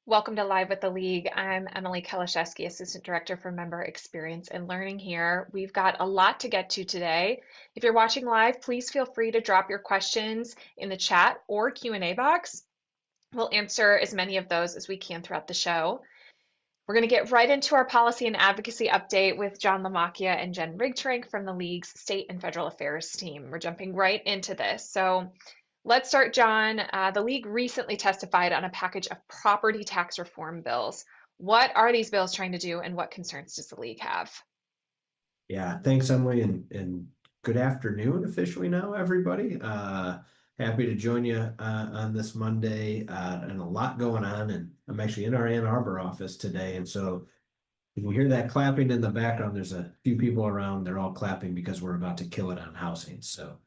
Welcome to Live with the League. I'm Emily Kalashewski, Assistant Director for Member Experience and Learning here. We've got a lot to get to today. If you're watching live, please feel free to drop your questions in the chat or Q&A box. We'll answer as many of those as we can throughout the show. We're going to get right into our policy and advocacy update with John Lamacchia and Jen Rigtrank from the League's State and Federal Affairs team. We're jumping right into this. So let's start, John. The League recently testified on a package of property tax reform bills. What are these bills trying to do, and what concerns does the League have? Yeah, thanks, Emily, and good afternoon officially now, everybody. Happy to join you on this Monday, and a lot going on. And I'm actually in our Ann Arbor office today, and so if you hear that clapping in the background, there's a few people around. They're all clapping because we're about to kill it on housing, so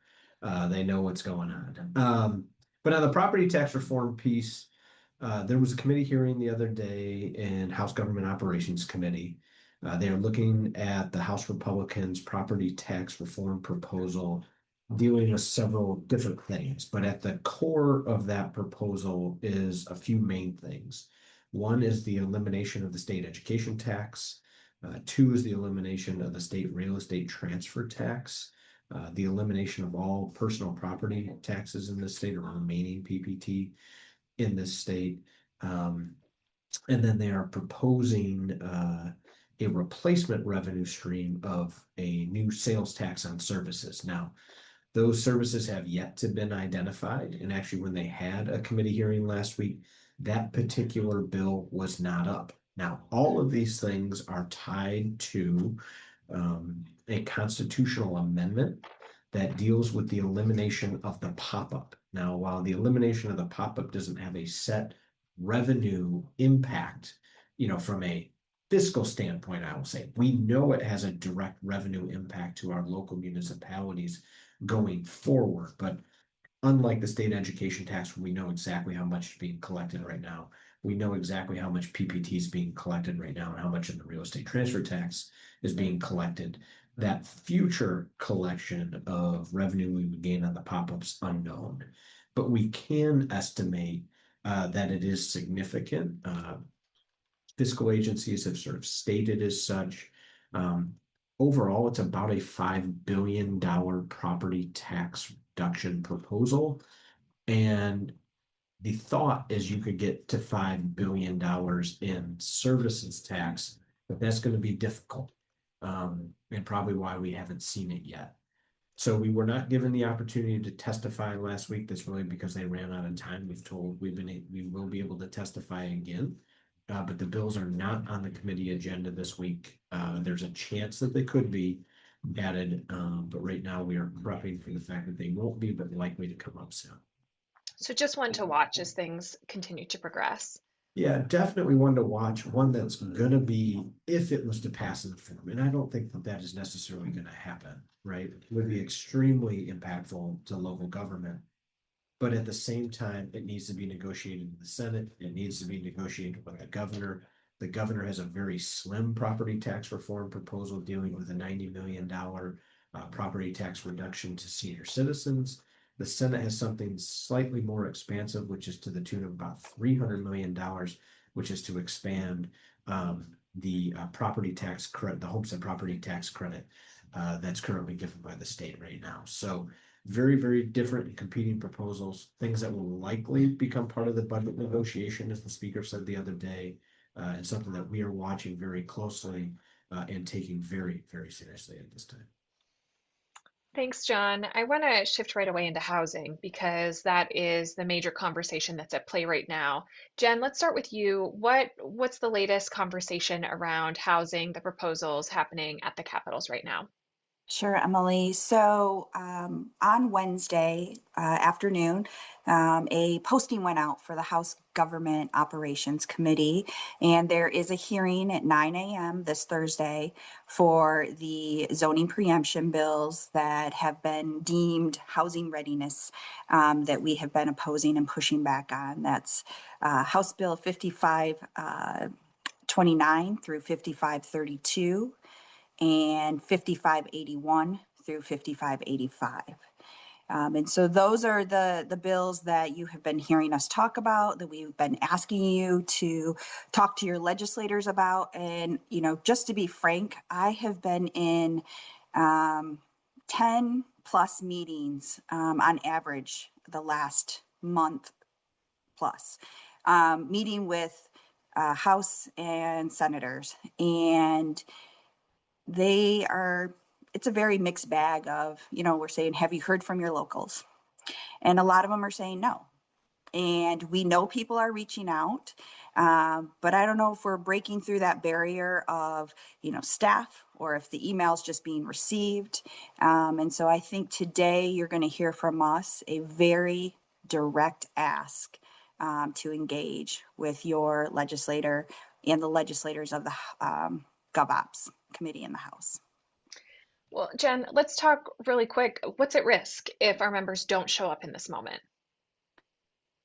they know what's going on. But on the property tax reform piece, there was a committee hearing the other day in House Government Operations Committee. They are looking at the House Republicans' property tax reform proposal, dealing with several different things. But at the core of that proposal is a few main things. One is the elimination of the state education tax. Two is the elimination of the state real estate transfer tax. The elimination of all personal property taxes in the state, or remaining PPT in this state. And then they are proposing a replacement revenue stream of a new sales tax on services. Now, those services have yet to been identified. And actually, when they had a committee hearing last week, that particular bill was not up. Now, all of these things are tied to a constitutional amendment that deals with the elimination of the pop-up. Now, while the elimination of the pop-up doesn't have a set revenue impact, from a fiscal standpoint, I will say, we know it has a direct revenue impact to our local municipalities going forward. But unlike the state education tax, where we know exactly how much is being collected right now, we know exactly how much PPT is being collected right now and how much of the real estate transfer tax is being collected. That future collection of revenue we would gain on the pop-ups unknown, but we can estimate that it is significant. Fiscal agencies have sort of stated as such. Overall, it's about a $5 billion property tax reduction proposal. And the thought is you could get to $5 billion in services tax, but that's going to be difficult, and probably why we haven't seen it yet. So we were not given the opportunity to testify last week. That's really because they ran out of time. We will be able to testify again, but the bills are not on the committee agenda this week. There's a chance that they could be added, but right now we are prepping for the fact that they won't be, but likely to come up soon. So just one to watch as things continue to progress. Yeah, definitely one to watch, one that's going to be, if it was to pass in the form, and I don't think that that is necessarily going to happen, right? It would be extremely impactful to local government. But at the same time, it needs to be negotiated in the Senate. It needs to be negotiated with the governor. The governor has a very slim property tax reform proposal dealing with a $90 million property tax reduction to senior citizens. The Senate has something slightly more expansive, which is to the tune of about $300 million, which is to expand the property tax credit, the homestead property tax credit that's currently given by the state right now. So very, very different and competing proposals, things that will likely become part of the budget negotiation, as the speaker said the other day, and something that we are watching very closely and taking very, very seriously at this time. Thanks, John. I want to shift right away into housing because that is the major conversation that's at play right now. Jen, let's start with you. What's the latest conversation around housing, the proposals happening at the capitals right now? Sure, Emily. So on Wednesday afternoon, a posting went out for the House Government Operations Committee, and there is a hearing at 9 a.m. this Thursday for the zoning preemption bills that have been deemed housing readiness that we have been opposing and pushing back on. That's House Bill 5529 through 5532 and 5581 through 5585. And so those are the bills that you have been hearing us talk about, that we've been asking you to talk to your legislators about. And, just to be frank, I have been in 10 plus meetings on average the last month plus, meeting with House and senators. And it's a very mixed bag of, we're saying, have you heard from your locals? And a lot of them are saying no. And we know people are reaching out, but I don't know if we're breaking through that barrier of, staff, or if the email's just being received. And so I think today you're going to hear from us a very direct ask to engage with your legislator and the legislators of the GovOps committee in the House. Well, Jen, let's talk really quick. What's at risk if our members don't show up in this moment?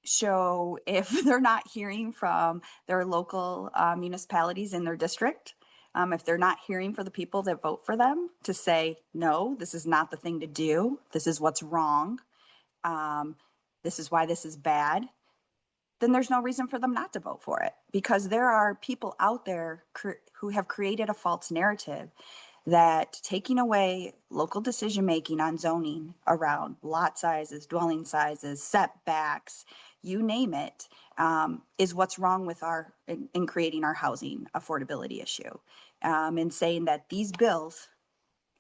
So if they're not hearing from their local municipalities in their district, if they're not hearing for the people that vote for them to say, no, this is not the thing to do, this is what's wrong, this is why this is bad, then there's no reason for them not to vote for it, because there are people out there who have created a false narrative that taking away local decision making on zoning around lot sizes, dwelling sizes, setbacks, you name it, is what's wrong with in creating our housing affordability issue. And saying that these bills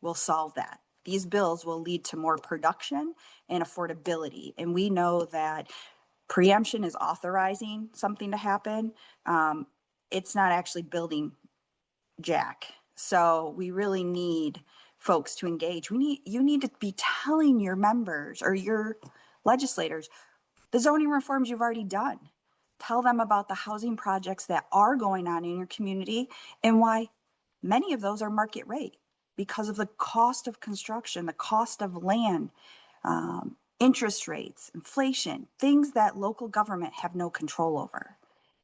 will solve that. These bills will lead to more production and affordability. And we know that preemption is authorizing something to happen. It's not actually building jack. So we really need folks to engage. You need to be telling your members or your legislators the zoning reforms you've already done. Tell them about the housing projects that are going on in your community and why many of those are market rate because of the cost of construction, the cost of land, interest rates, inflation, things that local government have no control over.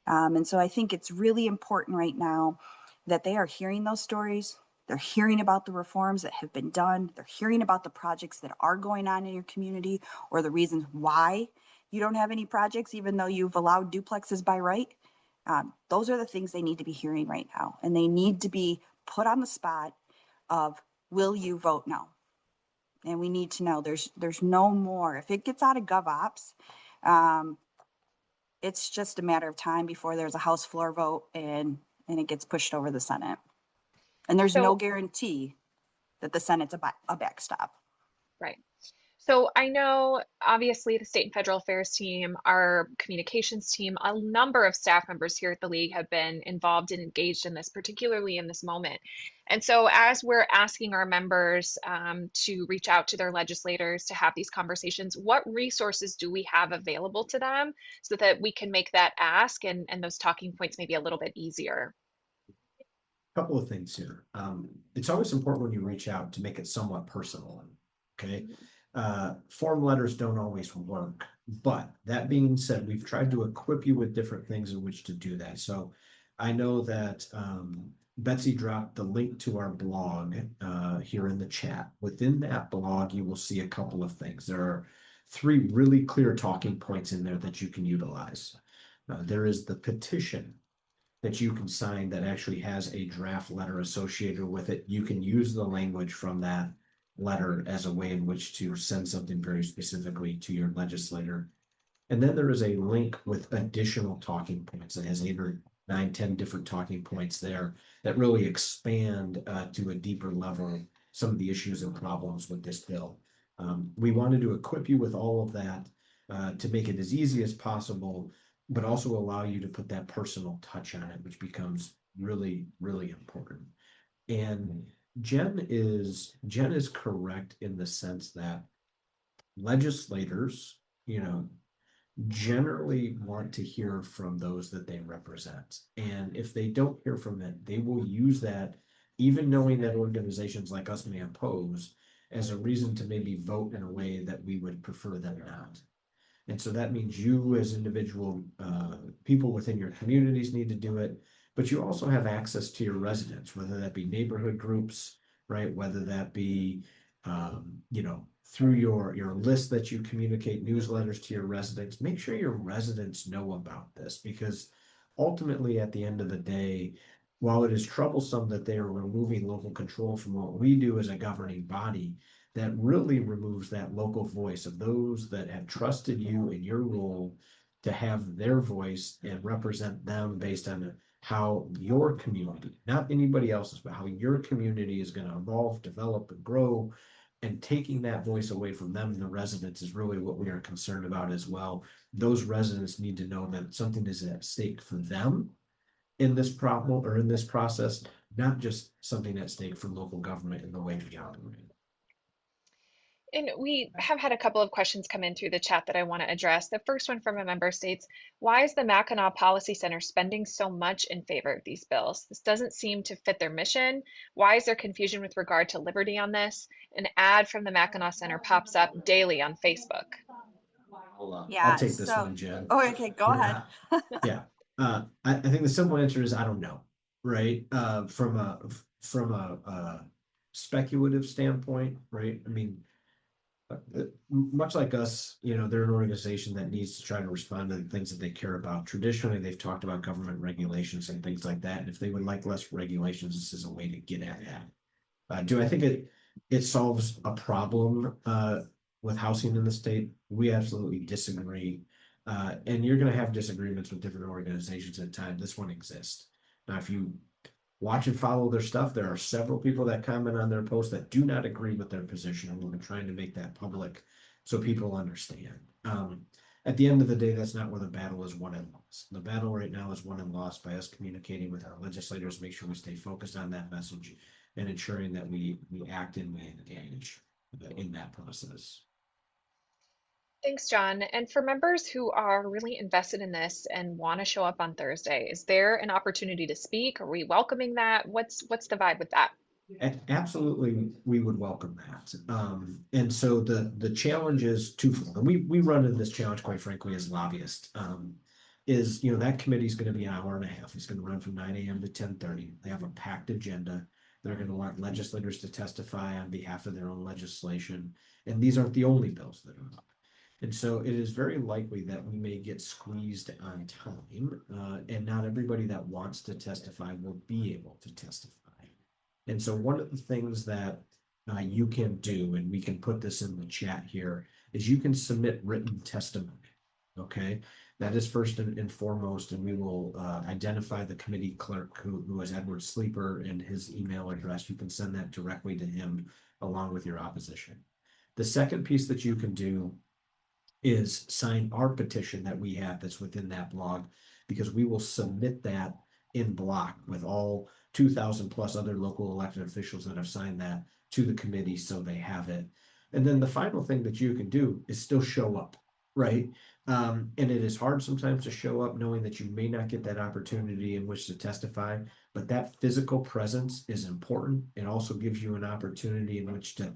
And so I think it's really important right now that they are hearing those stories. They're hearing about the reforms that have been done. They're hearing about the projects that are going on in your community, or the reasons why you don't have any projects, even though you've allowed duplexes by right. Those are the things they need to be hearing right now. And they need to be put on the spot of, will you vote no? And we need to know there's no more. If it gets out of GovOps, it's just a matter of time before there's a House floor vote and it gets pushed over the Senate. And there's no So, guarantee that the Senate's a backstop. right. So I know obviously the state and federal affairs team, our communications team, a number of staff members here at the league have been involved and engaged in this, particularly in this moment. And so as we're asking our members to reach out to their legislators to have these conversations, what resources do we have available to them so that we can make that ask and those talking points maybe a little bit easier? Couple of things here. It's always important when you reach out to make it somewhat personal. Okay. Form letters don't always work, but that being said, we've tried to equip you with different things in which to do that. So I know that Betsy dropped the link to our blog here in the chat. Within that blog, you will see a couple of things. There are 3 really clear talking points in there that you can utilize. There is the petition that you can sign that actually has a draft letter associated with it. You can use the language from that letter as a way in which to send something very specifically to your legislator. And then there is a link with additional talking points that has 8 or 9, 10 different talking points there that really expand to a deeper level some of the issues and problems with this bill. We wanted to equip you with all of that to make it as easy as possible, but also allow you to put that personal touch on it, which becomes really, really important. And Jen is correct in the sense that legislators, generally want to hear from those that they represent. And if they don't hear from it, they will use that, even knowing that organizations like us may oppose, as a reason to maybe vote in a way that we would prefer them not. And so that means you as individual people within your communities need to do it, but you also have access to your residents, whether that be neighborhood groups, right? Whether that be, through your list that you communicate, newsletters to your residents, make sure your residents know about this, because ultimately at the end of the day, while it is troublesome that they are removing local control from what we do as a governing body, that really removes that local voice of those that have trusted you in your role to have their voice and represent them based on how your community, not anybody else's, but how your community is going to evolve, develop, and grow. And taking that voice away from them, the residents, is really what we are concerned about as well. Those residents need to know that something is at stake for them in this problem or in this process, not just something at stake for local government in the way we operate. And we have had a couple of questions come in through the chat that I want to address. The first one from a member states, why is the Mackinac Policy Center spending so much in favor of these bills? This doesn't seem to fit their mission. Why is there confusion with regard to liberty on this? An ad from the Mackinac Center pops up daily on Facebook. I'll Yeah, take this so, one, Jen. oh, okay, go ahead. Yeah. I think the simple answer is I don't know, right? From a speculative standpoint, right? I mean, much like us, they're an organization that needs to try to respond to the things that they care about. Traditionally, they've talked about government regulations and things like that. And if they would like less regulations, this is a way to get at that. Do I think it solves a problem with housing in the state? We absolutely disagree. And you're going to have disagreements with different organizations at times. This one exists. Now, if you watch and follow their stuff, there are several people that comment on their posts that do not agree with their position, and we're trying to make that public so people understand. At the end of the day, that's not where the battle is won and lost. The battle right now is won and lost by us communicating with our legislators, make sure we stay focused on that message and ensuring that we act and we engage in that process. Thanks, John. And for members who are really invested in this and want to show up on Thursday, is there an opportunity to speak? Are we welcoming that? What's the vibe with that? Absolutely, we would welcome that. And so the challenge is twofold. And we run into this challenge, quite frankly, as lobbyists. Is that committee is going to be an hour and a half. It's going to run from 9 a.m. to 10:30. They have a packed agenda. They're going to want legislators to testify on behalf of their own legislation. And these aren't the only bills that are up. And so it is very likely that we may get squeezed on time, and not everybody that wants to testify will be able to testify. And so one of the things that you can do, and we can put this in the chat here, is you can submit written testimony. Okay, that is first and foremost, and we will identify the committee clerk who is Edward Sleeper, and his email address. You can send that directly to him along with your opposition. The second piece that you can do is sign our petition that we have that's within that blog, because we will submit that in block with all 2,000 plus other local elected officials that have signed that to the committee so they have it. And then the final thing that you can do is still show up, right? And it is hard sometimes to show up knowing that you may not get that opportunity in which to testify, but that physical presence is important. It also gives you an opportunity in which to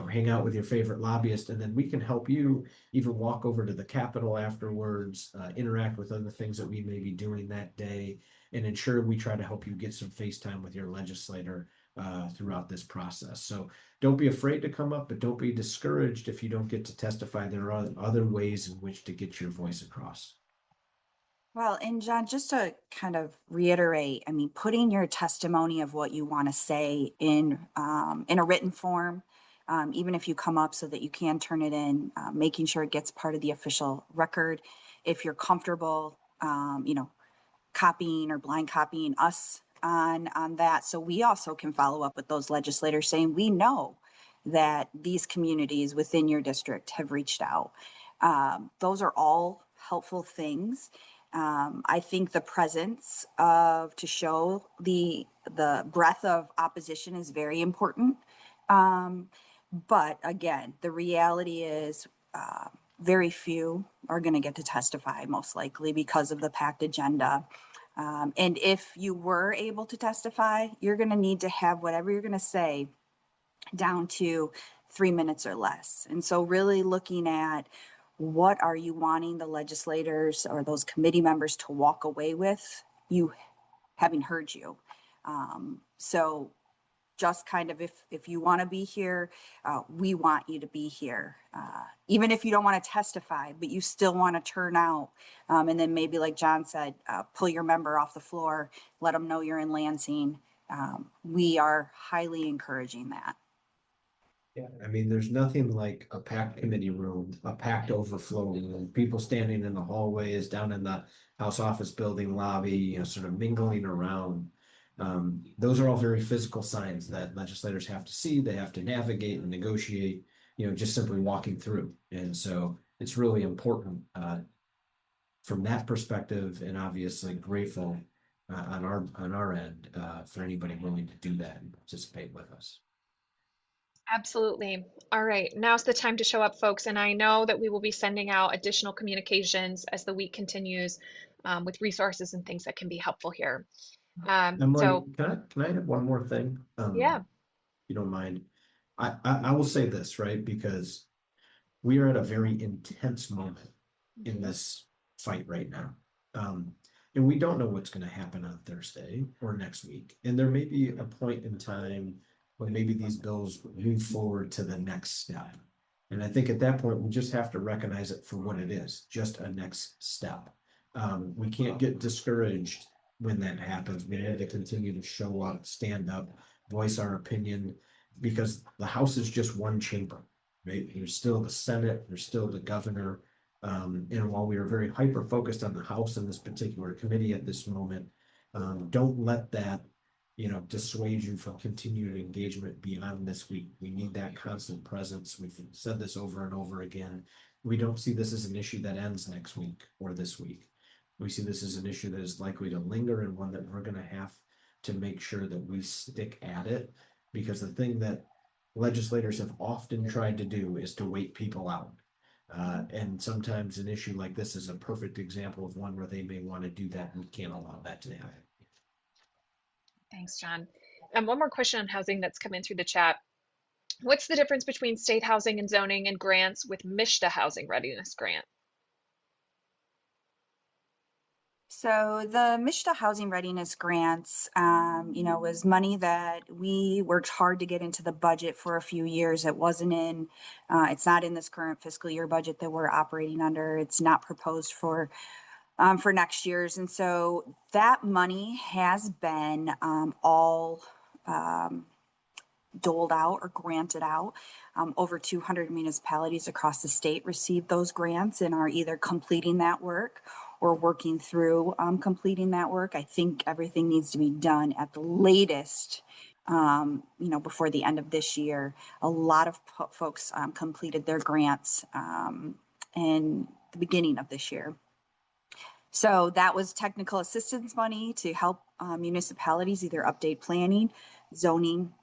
hang out with your favorite lobbyist, and then we can help you even walk over to the Capitol afterwards, interact with other things that we may be doing that day, and ensure we try to help you get some face time with your legislator throughout this process. So don't be afraid to come up, but don't be discouraged if you don't get to testify. There are other ways in which to get your voice across. Well, and John, just to kind of reiterate, I mean, putting your testimony of what you want to say in a written form, even if you come up so that you can turn it in, making sure it gets part of the official record. If you're comfortable, copying or blind copying us on that, so we also can follow up with those legislators saying we know that these communities within your district have reached out. Those are all helpful things. I think the presence to show the breadth of opposition is very important. But again, the reality is very few are going to get to testify, most likely because of the packed agenda. And if you were able to testify, you're going to need to have whatever you're going to say down to 3 minutes or less. And so really looking at what are you wanting the legislators or those committee members to walk away with, you having heard you. So just kind of, if you want to be here, we want you to be here. Even if you don't want to testify, but you still want to turn out. And then maybe, like John said, pull your member off the floor, let them know you're in Lansing. We are highly encouraging that. Yeah, I mean, there's nothing like a packed committee room, a packed overflow room, people standing in the hallways, down in the House office building lobby, you know, sort of mingling around. Those are all very physical signs that legislators have to see, they have to navigate and negotiate, you know, just simply walking through. And so it's really important from that perspective, and obviously grateful on our end for anybody willing to do that and participate with us. Absolutely. All right, now's the time to show up, folks. And I know that we will be sending out additional communications as the week continues with resources and things that can be helpful here. Emily, So, can I have one more thing? yeah. You don't mind? I will say this, right? Because we are at a very intense moment in this fight right now. Um, and we don't know what's going to happen on Thursday or next week. And there may be a point in time when maybe these bills move forward to the next step. And I think at that point, we just have to recognize it for what it is, just a next step. We can't get discouraged when that happens. We have to continue to show up, stand up, voice our opinion, because the House is just one chamber, right? There's still the Senate, there's still the governor. And while we are very hyper focused on the House and this particular committee at this moment, don't let that, you know, dissuade you from continued engagement beyond this week. We need that constant presence. We've said this over and over again. We don't see this as an issue that ends next week or this week. We see this as an issue that is likely to linger, and one that we're going to have to make sure that we stick at it, because the thing that legislators have often tried to do is to wait people out. And sometimes an issue like this is a perfect example of one where they may want to do that, and we can't allow that to happen. Thanks, John. One more question on housing that's come in through the chat. What's the difference between state housing and zoning and grants with MSHDA housing readiness grant? So the MSHDA Housing Readiness Grants, was money that we worked hard to get into the budget for a few years. It's not in this current fiscal year budget that we're operating under. It's not proposed for next year's. And so that money has been all doled out or granted out. Over 200 municipalities across the state received those grants and are either completing that work or working through completing that work. I think everything needs to be done at the latest, before the end of this year. A lot of folks completed their grants in the beginning of this year. So that was technical assistance money to help municipalities either update planning, zoning,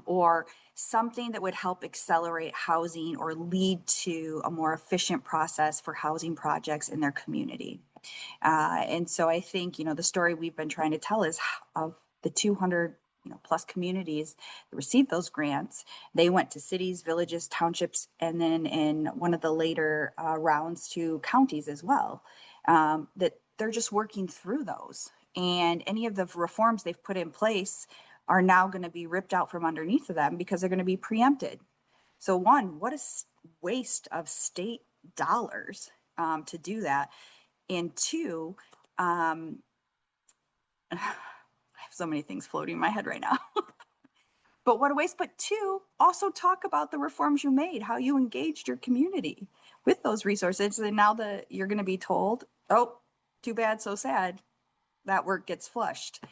or something that would help accelerate housing or lead to a more efficient process for housing projects in their community. And so I think, the story we've been trying to tell is of the 200 plus communities that received those grants. They went to cities, villages, townships, and then in one of the later rounds to counties as well, that they're just working through those. And any of the reforms they've put in place are now going to be ripped out from underneath of them because they're going to be preempted. So one, what a waste of state dollars to do that. And two, I have so many things floating in my head right now. But what a waste. But two, also talk about the reforms you made, how you engaged your community with those resources. And now that you're going to be told, oh, too bad, so sad, that work gets flushed.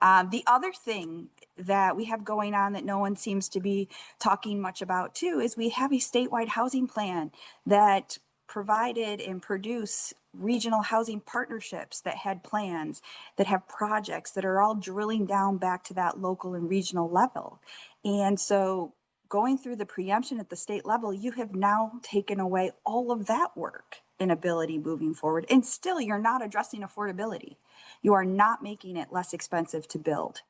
The other thing that we have going on that no one seems to be talking much about too is we have a statewide housing plan that provided and produced regional housing partnerships that had plans, that have projects that are all drilling down back to that local and regional level. And so going through the preemption at the state level, you have now taken away all of that work and ability moving forward. And still, you're not addressing affordability. You are not making it less expensive to build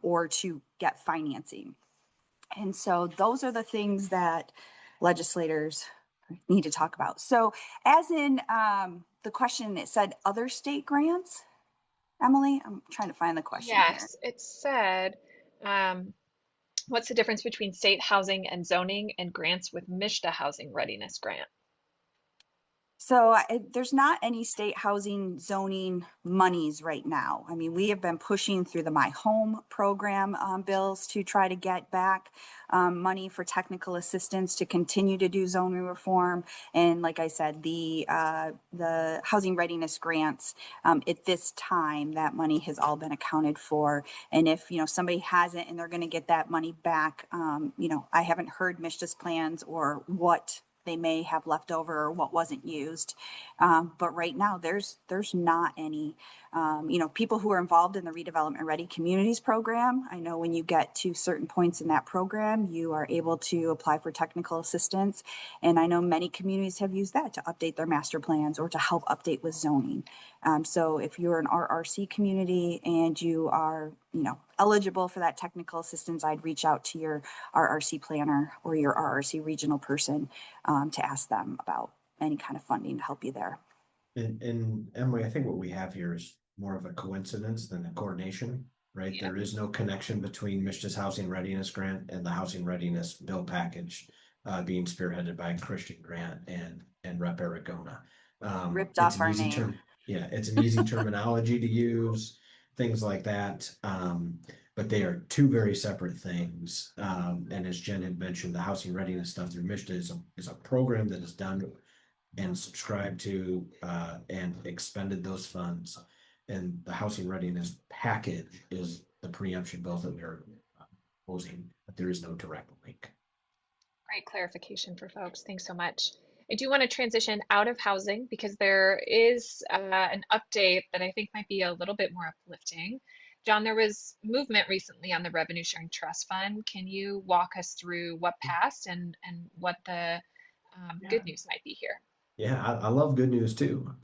or to get financing. And so those are the things that legislators need to talk about. So as in the question, it said other state grants. Emily, I'm trying to find the question here. Yes, it said, Um, what's the difference between state housing and zoning and grants with MISHDA housing readiness grant? So there's not any state housing zoning monies right now. I mean, we have been pushing through the My Home program bills to try to get back money for technical assistance to continue to do zoning reform. And like I said, the housing readiness grants at this time, that money has all been accounted for. And if somebody hasn't and they're going to get that money back, I haven't heard MISHDA's plans or what they may have left over or what wasn't used. But right now, there's not any. People who are involved in the Redevelopment Ready Communities program. I know when you get to certain points in that program, you are able to apply for technical assistance, and I know many communities have used that to update their master plans or to help update with zoning. So if you're an RRC community and you are, eligible for that technical assistance, I'd reach out to your RRC planner or your RRC regional person to ask them about any kind of funding to help you there. And Emily, I think what we have here is more of a coincidence than a coordination, right? Yeah. There is no connection between Michigan's Housing Readiness Grant and the Housing Readiness Bill package being spearheaded by Christian Grant and Rep. Aragona. Ripped It's off an our easy name. term. Yeah, it's an easy terminology to use, things like that. But they are two very separate things. And as Jen had mentioned, the housing readiness stuff through Michigan is a program that is done and subscribed to and expended those funds. And the housing readiness package is the preemption bill that we're proposing, but there is no direct link. Great clarification for folks. Thanks so much. I do want to transition out of housing because there is an update that I think might be a little bit more uplifting. John, there was movement recently on the Revenue Sharing Trust Fund. Can you walk us through what passed and what the Yeah. good news might be here? Yeah, I love good news too.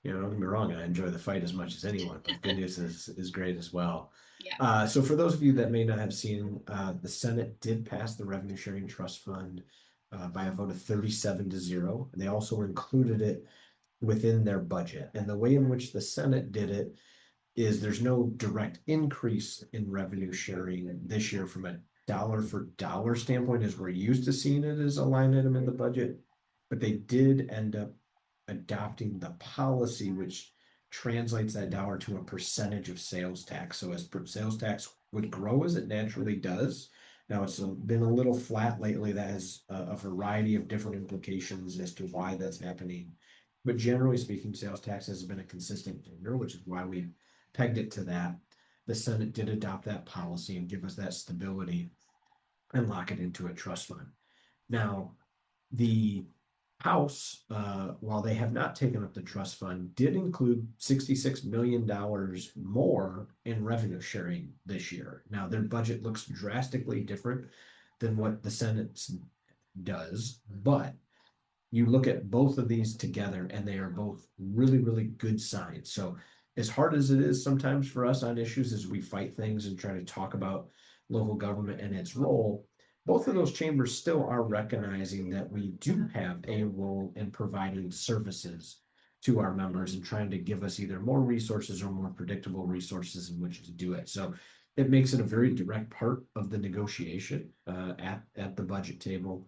Don't get me wrong, I enjoy the fight as much as anyone, but good news is great as well. Yeah. So for those of you that may not have seen, the Senate did pass the Revenue Sharing Trust Fund by a vote of 37-0. And they also included it within their budget. And the way in which the Senate did it is there's no direct increase in revenue sharing this year from a dollar for dollar standpoint as we're used to seeing it as a line item in the budget. But they did end up adopting the policy, which translates that dollar to a percentage of sales tax. So as sales tax would grow as it naturally does, now it's been a little flat lately. That has a variety of different implications as to why that's happening. But generally speaking, sales tax has been a consistent figure, which is why we pegged it to that. The Senate did adopt that policy and give us that stability and lock it into a trust fund. Now, the House, while they have not taken up the trust fund, did include $66 million more in revenue sharing this year. Now, their budget looks drastically different than what the Senate does, but you look at both of these together and they are both really, really good signs. So as hard as it is sometimes for us on issues as we fight things and try to talk about local government and its role, both of those chambers still are recognizing that we do have a role in providing services to our members and trying to give us either more resources or more predictable resources in which to do it. So it makes it a very direct part of the negotiation at the budget table.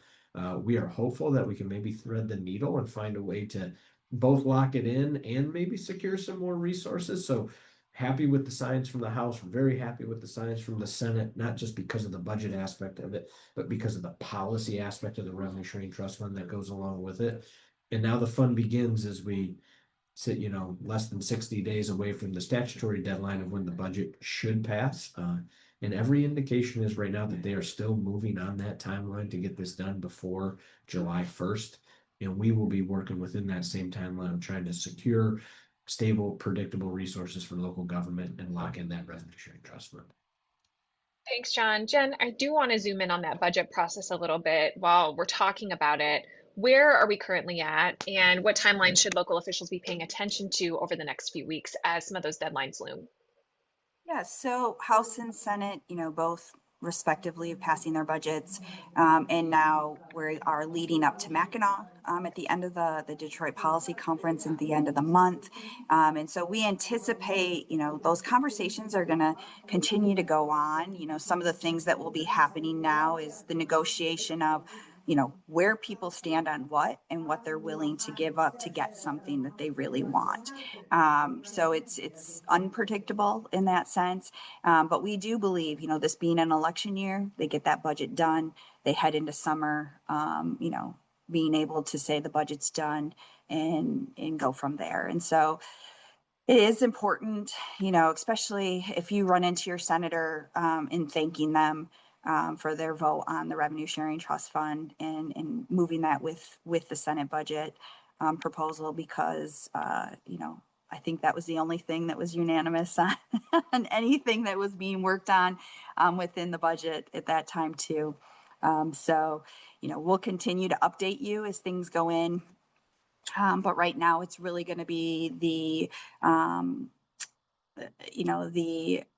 We are hopeful that we can maybe thread the needle and find a way to both lock it in and maybe secure some more resources. So happy with the signs from the House, very happy with the signs from the Senate, not just because of the budget aspect of it, but because of the policy aspect of the Revenue Sharing Trust Fund that goes along with it. And now the fun begins as we sit, less than 60 days away from the statutory deadline of when the budget should pass. And every indication is right now that they are still moving on that timeline to get this done before July 1st. And we will be working within that same timeline of trying to secure stable, predictable resources for local government and lock in that revenue sharing trust fund. Thanks, John. Jen, I do want to zoom in on that budget process a little bit while we're talking about it. Where are we currently at, and what timeline should local officials be paying attention to over the next few weeks as some of those deadlines loom? Yeah, so House and Senate, both respectively of passing their budgets. And now we are leading up to Mackinac at the end of the Detroit Policy Conference at the end of the month. And so we anticipate, those conversations are going to continue to go on. Some of the things that will be happening now is the negotiation of, where people stand on what and what they're willing to give up to get something that they really want. So it's unpredictable in that sense. But we do believe, this being an election year, they get that budget done. They head into summer, being able to say the budget's done and go from there. And so it is important, especially if you run into your senator in thanking them for their vote on the revenue sharing trust fund and moving that with the Senate budget proposal, because, I think that was the only thing that was unanimous on, on anything that was being worked on within the budget at that time too. So, we'll continue to update you as things go in. But right now it's really going to be the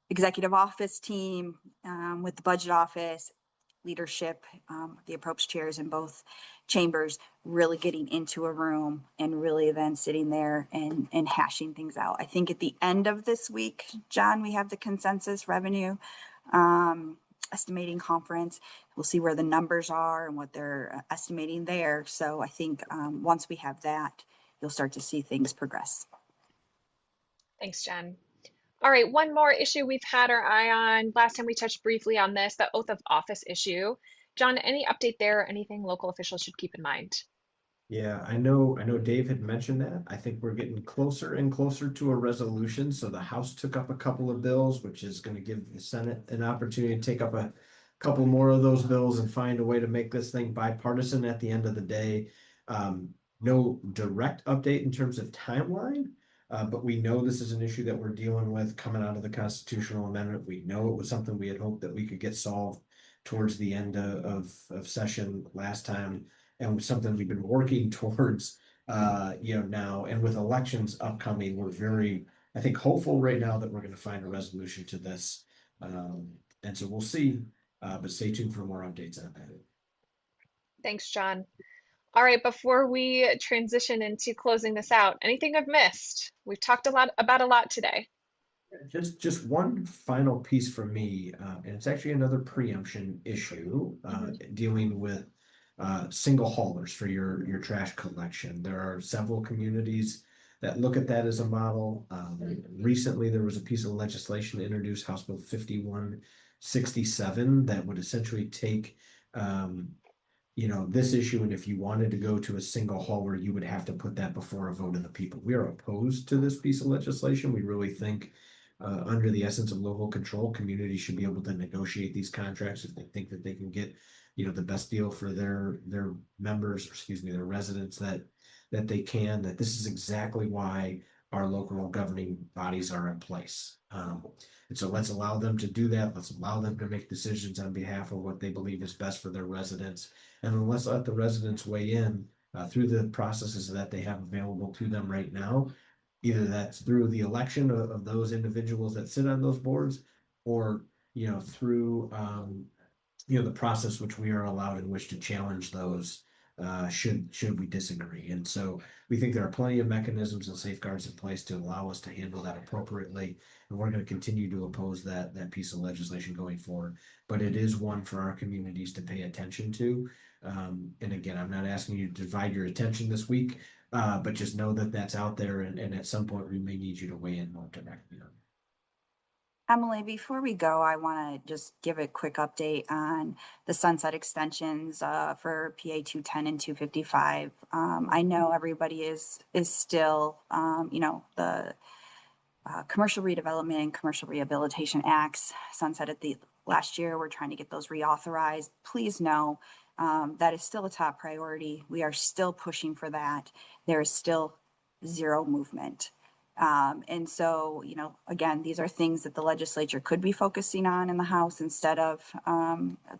executive office team with the budget office leadership, the approach chairs in both chambers, really getting into a room and really then sitting there and hashing things out. I think at the end of this week, John, we have the consensus revenue estimating conference. We'll see where the numbers are and what they're estimating there. So I think once we have that, you'll start to see things progress. Thanks, Jen. All right, one more issue we've had our eye on. Last time we touched briefly on this, the oath of office issue. John, any update there? Anything local officials should keep in mind? Yeah, I know Dave had mentioned that. I think we're getting closer and closer to a resolution. So the House took up a couple of bills, which is going to give the Senate an opportunity to take up a couple more of those bills and find a way to make this thing bipartisan at the end of the day. No direct update in terms of timeline, but we know this is an issue that we're dealing with coming out of the constitutional amendment. We know it was something we had hoped that we could get solved towards the end of session last time, and something we've been working towards, now. And with elections upcoming, we're very, I think, hopeful right now that we're going to find a resolution to this. And so we'll see, but stay tuned for more updates on that. Thanks, John. All right, before we transition into closing this out, anything I've missed? We've talked about a lot today. Just one final piece from me, and it's actually another preemption issue dealing with single haulers for your trash collection. There are several communities that look at that as a model. Recently, there was a piece of legislation introduced, House Bill 5167, that would essentially take this issue, and if you wanted to go to a single hauler, you would have to put that before a vote of the people. We are opposed to this piece of legislation. We really think under the essence of local control, communities should be able to negotiate these contracts if they think that they can get the best deal for their members, their residents, that they can. That this is exactly why our local governing bodies are in place. And so let's allow them to do that. Let's allow them to make decisions on behalf of what they believe is best for their residents. And then let's let the residents weigh in through the processes that they have available to them right now. Either that's through the election of those individuals that sit on those boards, or through the process which we are allowed in which to challenge those should we disagree. And so we think there are plenty of mechanisms and safeguards in place to allow us to handle that appropriately, and we're going to continue to oppose that piece of legislation going forward. But it is one for our communities to pay attention to. And again, I'm not asking you to divide your attention this week, but just know that that's out there, and at some point we may need you to weigh in more directly on it. Emily, before we go, I want to just give a quick update on the sunset extensions for PA 210 and 255. I know everybody is still, the Commercial Redevelopment and Commercial Rehabilitation Acts sunsetted the last year. We're trying to get those reauthorized. Please know that is still a top priority. We are still pushing for that. There is still zero movement. And so, again, these are things that the legislature could be focusing on in the House instead of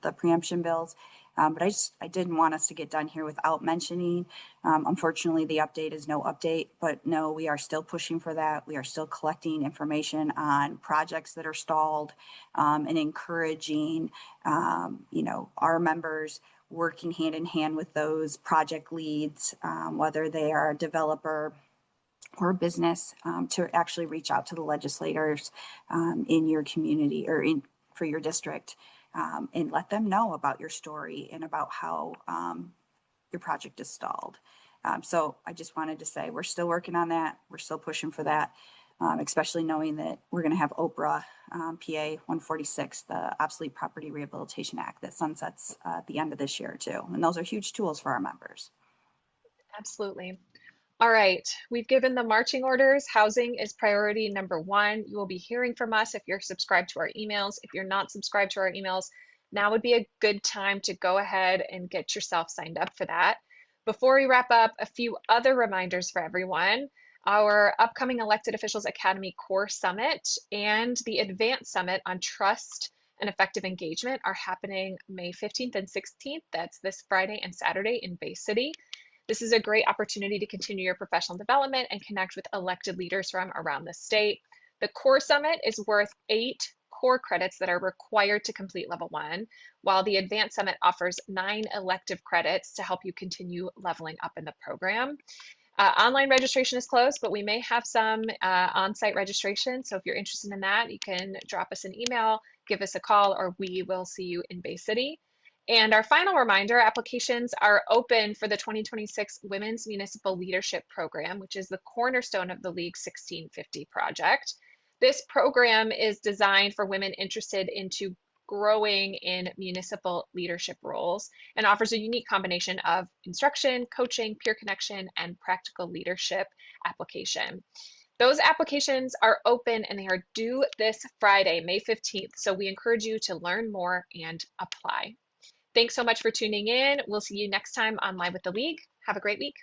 the preemption bills. But I didn't want us to get done here without mentioning, unfortunately, the update is no update, but no, we are still pushing for that. We are still collecting information on projects that are stalled, and encouraging, our members working hand in hand with those project leads, whether they are a developer or business, to actually reach out to the legislators, in your community or for your district, and let them know about your story and about how, your project is stalled. So I just wanted to say we're still working on that. We're still pushing for that, especially knowing that we're going to have OPRA, PA 146, the Obsolete Property Rehabilitation Act, that sunsets at the end of this year too. And those are huge tools for our members. Absolutely. All right, we've given the marching orders. Housing is priority number one. You will be hearing from us if you're subscribed to our emails. If you're not subscribed to our emails, now would be a good time to go ahead and get yourself signed up for that. Before we wrap up, a few other reminders for everyone. Our upcoming Elected Officials Academy Core Summit and the Advanced Summit on Trust and Effective Engagement are happening May 15th and 16th. That's this Friday and Saturday in Bay City. This is a great opportunity to continue your professional development and connect with elected leaders from around the state. The Core Summit is worth 8 core credits that are required to complete level 1, while the Advanced Summit offers 9 elective credits to help you continue leveling up in the program. Online registration is closed, but we may have some on-site registration. So if you're interested in that, you can drop us an email, give us a call, or we will see you in Bay City. And our final reminder, applications are open for the 2026 Women's Municipal Leadership Program, which is the cornerstone of the League 1650 project. This program is designed for women interested into growing in municipal leadership roles and offers a unique combination of instruction, coaching, peer connection, and practical leadership application. Those applications are open and they are due this Friday, May 15th. So we encourage you to learn more and apply. Thanks so much for tuning in. We'll see you next time on Live with the League. Have a great week.